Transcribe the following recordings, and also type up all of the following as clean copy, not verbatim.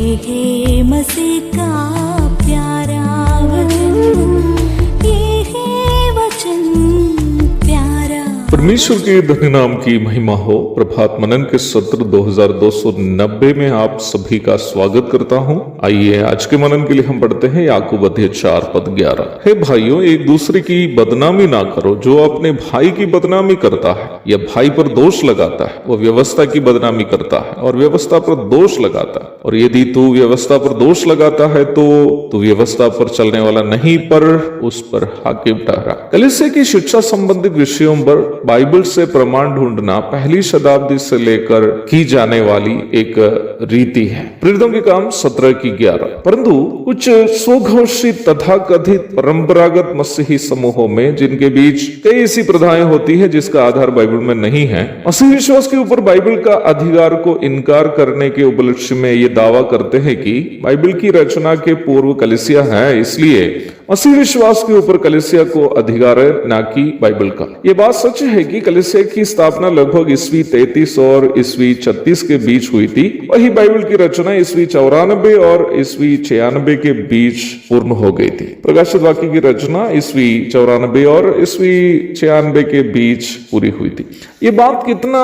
है मसीह का प्यारा वचन, ये है वचन प्यारा। परमेश्वर के धन्य नाम की महिमा हो। प्रभात मनन के सत्र 2290 में आप सभी का स्वागत करता हूं। आइए आज के मनन के लिए हम पढ़ते हैं याकूब अध्याय 4:11। हे भाइयों, एक दूसरे की बदनामी ना करो। जो अपने भाई की बदनामी करता है या भाई पर दोष लगाता है, वो व्यवस्था की बदनामी करता है और व्यवस्था पर दोष लगाता है। और यदि तू व्यवस्था पर दोष लगाता है तो तू व्यवस्था पर चलने वाला नहीं, पर उस पर हाकिम ठहरा। कलीसिया की शिक्षा संबंधित विषयों पर बाइबल से प्रमाण ढूंढना पहली शताब्दी से लेकर की जाने वाली एक रीति है। प्रेरितों के काम 17:11। परंतु कुछ स्वघोषित तथाकथित परंपरागत मसीही समूहों में, जिनके बीच कई ऐसी प्रथाएं होती है जिसका आधार बाइबल में नहीं है, मसीही विश्वास के ऊपर बाइबल का अधिकार को इनकार करने के उपलक्ष्य में ये दावा करते हैं कि बाइबल की रचना के पूर्व कलीसिया है, इसलिए मसीह विश्वास के ऊपर कलीसिया को अधिकार है, ना कि बाइबल का। ये बात सच है कि कलीसिया की स्थापना लगभग ईस्वी 33 और ईस्वी 36 के बीच हुई थी। वही बाइबल की रचना ईस्वी 94 और ईस्वी 96 के बीच पूर्ण हो गई थी। प्रकाशित वाक्य की रचना ईस्वी 94 और ईस्वी 96 के बीच पूरी हुई थी। ये बात कितना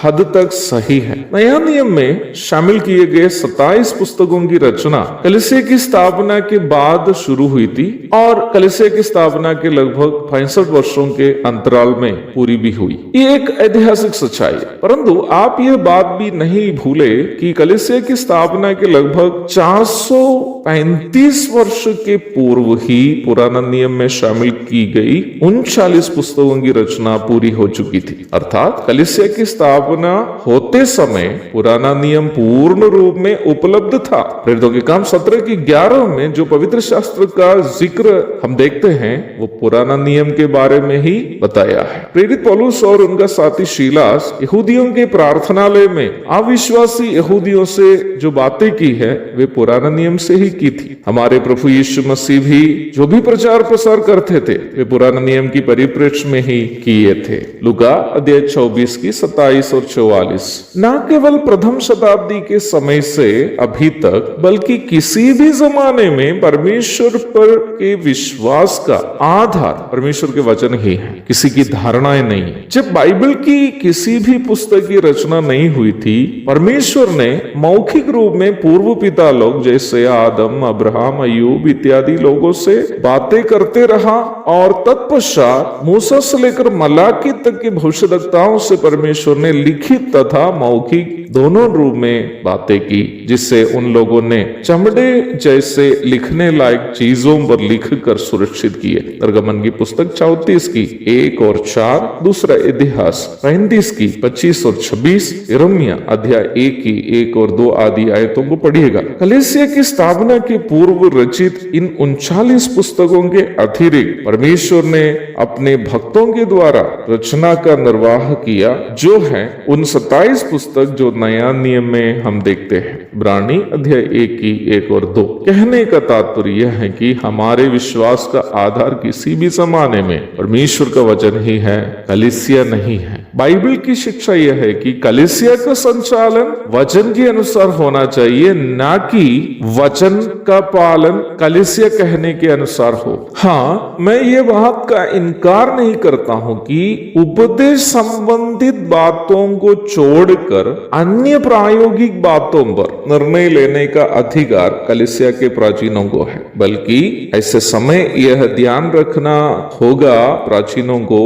हद तक सही है? नया नियम में शामिल किए गए 27 पुस्तकों की रचना कलीसिया की स्थापना के बाद शुरू हुई थी और कलीसिया की स्थापना के लगभग 65 वर्षों के अंतराल में पूरी भी हुई। ये एक ऐतिहासिक सच्चाई है। परंतु आप यह बात भी नहीं भूले कि कलीसिया की स्थापना के लगभग 435 वर्ष के पूर्व ही पुराना नियम में शामिल की गई 39 पुस्तकों की रचना पूरी हो चुकी थी। अर्थात कलीसिया की स्थापना होते समय पुराना नियम पूर्ण रूप में उपलब्ध था। प्रेरितों के काम 17:11 में जो पवित्र शास्त्र का जिक्र हम देखते हैं, वो पुराना नियम के बारे में ही बताया है। प्रेरित पौलुस और उनका साथी शीलास यहूदियों के प्रार्थनालय में अविश्वासी यहूदियों से जो बातें की है, वे पुराना नियम से ही की थी। हमारे प्रभु यीशु मसीह भी जो भी प्रचार प्रसार करते थे, वे पुराना नियम की परिप्रेक्ष्य में ही किए थे। लूका अध्याय 24:27 और 44। न केवल प्रथम शताब्दी के समय से अभी तक, बल्कि किसी भी जमाने में परमेश्वर पर के विश्वास का आधार परमेश्वर के वचन ही है, किसी की धारणाएं नहीं। जब बाइबल की किसी भी पुस्तक की रचना नहीं हुई थी, परमेश्वर ने मौखिक रूप में पूर्व पिता लोग जैसे आदम, अब्राहम, अय्यूब इत्यादि लोगों से बातें करते रहा और तत्पश्चात मूसा से लेकर मलाकी तक के भविष्यवक्ताओं से परमेश्वर ने लिखित तथा मौखिक दोनों रूप में बातें की, जिससे उन लोगों ने चमड़े जैसे लिखने लायक चीजों पर लिख कर सुरक्षित किए। निर्गमन की पुस्तक 34:1 और 4, दूसरा इतिहास 35:25 और 26, यिर्मयाह अध्याय 1 और 2 आदि आयतों को पढ़िएगा। कलीसिया की स्थापना के पूर्व रचित इन 39 पुस्तकों के अतिरिक्त परमेश्वर ने अपने भक्तों के द्वारा रचना का निर्वाह किया, जो है उन 27 पुस्तक जो नया नियम में हम देखते हैं। इब्रानी अध्याय 1 और 2। कहने का तात्पर्य यह है कि हमारे विश्वास का आधार किसी भी जमाने में परमेश्वर का वचन ही है, कलीसिया नहीं है। बाइबल की शिक्षा यह है कि कलीसिया का संचालन वचन के अनुसार होना चाहिए, ना कि वचन का पालन कलीसिया कहने के अनुसार हो। हाँ, मैं ये बात का इनकार नहीं करता हूं कि उपदेश संबंधित बातों को छोड़कर अन्य प्रायोगिक बातों पर निर्णय लेने का अधिकार कलीसिया के प्राचीनों को है। बल्कि ऐसे समय यह ध्यान रखना होगा प्राचीनों को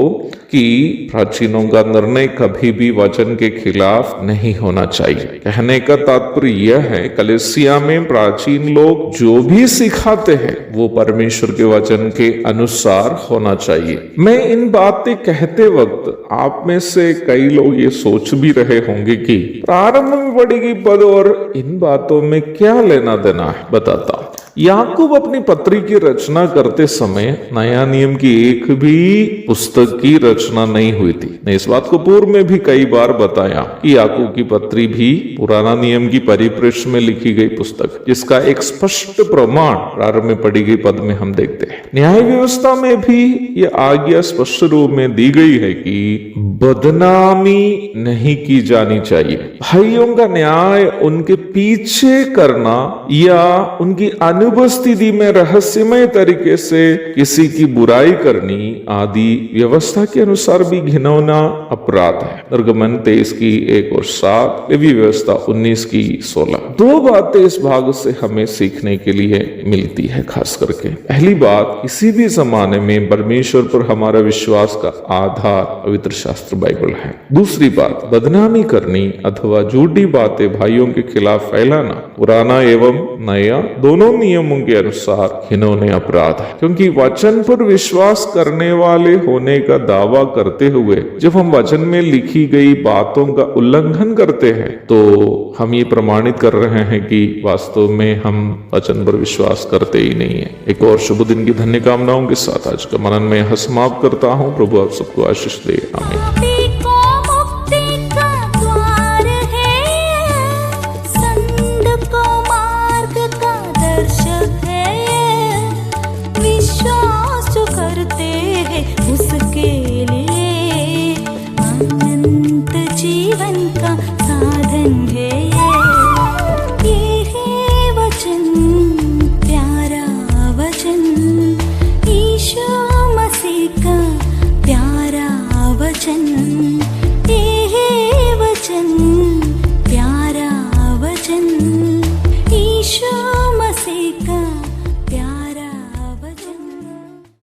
कि प्राचीनों का निर्णय कभी भी वचन के खिलाफ नहीं होना चाहिए। कहने का तात्पर्य यह है, कलीसिया में प्राचीन लोग जो भी सिखाते हैं वो परमेश्वर के वचन के अनुसार होना चाहिए। मैं इन बातें कहते वक्त आप में से कई लोग ये सोच भी रहे होंगे कि प्रारंभ में पढ़ी गई पद और इन बातों में क्या लेना देना है। बताता हूं। याकूब अपनी पत्री की रचना करते समय नया नियम की एक भी पुस्तक की रचना नहीं हुई थी। मैं इस बात को पूर्व में भी कई बार बताया कि याकूब की पत्री भी पुराना नियम की परिप्रेक्ष्य में लिखी गई पुस्तक, जिसका एक स्पष्ट प्रमाण प्रारंभ में पढ़ी गई पद में हम देखते हैं। न्याय व्यवस्था में भी यह आज्ञा स्पष्ट रूप में दी गई है कि बदनामी नहीं की जानी चाहिए। भाइयों का न्याय उनके पीछे करना या उनकी अनुपस्थिति में रहस्यमय तरीके से किसी की बुराई करनी आदि व्यवस्था के अनुसार भी घिनौना अपराध है। निर्गमन 23 की 1 और 7, लेवी व्यवस्था 19 की 16। दो बातें इस भाग से हमें सीखने के लिए मिलती है। खास करके पहली बात, किसी भी जमाने में परमेश्वर पर हमारा विश्वास का आधार पवित्र शास्त्र बाइबल है। दूसरी बात, बदनामी करनी अथवा झूठी बातें भाइयों के खिलाफ फैलाना पुराना एवं नया दोनों नियमों के अनुसार घिनौने अपराध है। क्योंकि वचन पर विश्वास करने वाले होने का दावा करते हुए जब हम वचन में लिखी गई बातों का उल्लंघन करते हैं तो हम ये प्रमाणित कर रहे हैं कि वास्तव में हम वचन पर विश्वास करते ही नहीं है। एक और शुभ दिन की धन्य कामनाओं के साथ आज का मनन में समाप्त करता हूँ। प्रभु आप सबको आशीष दे। आमीन।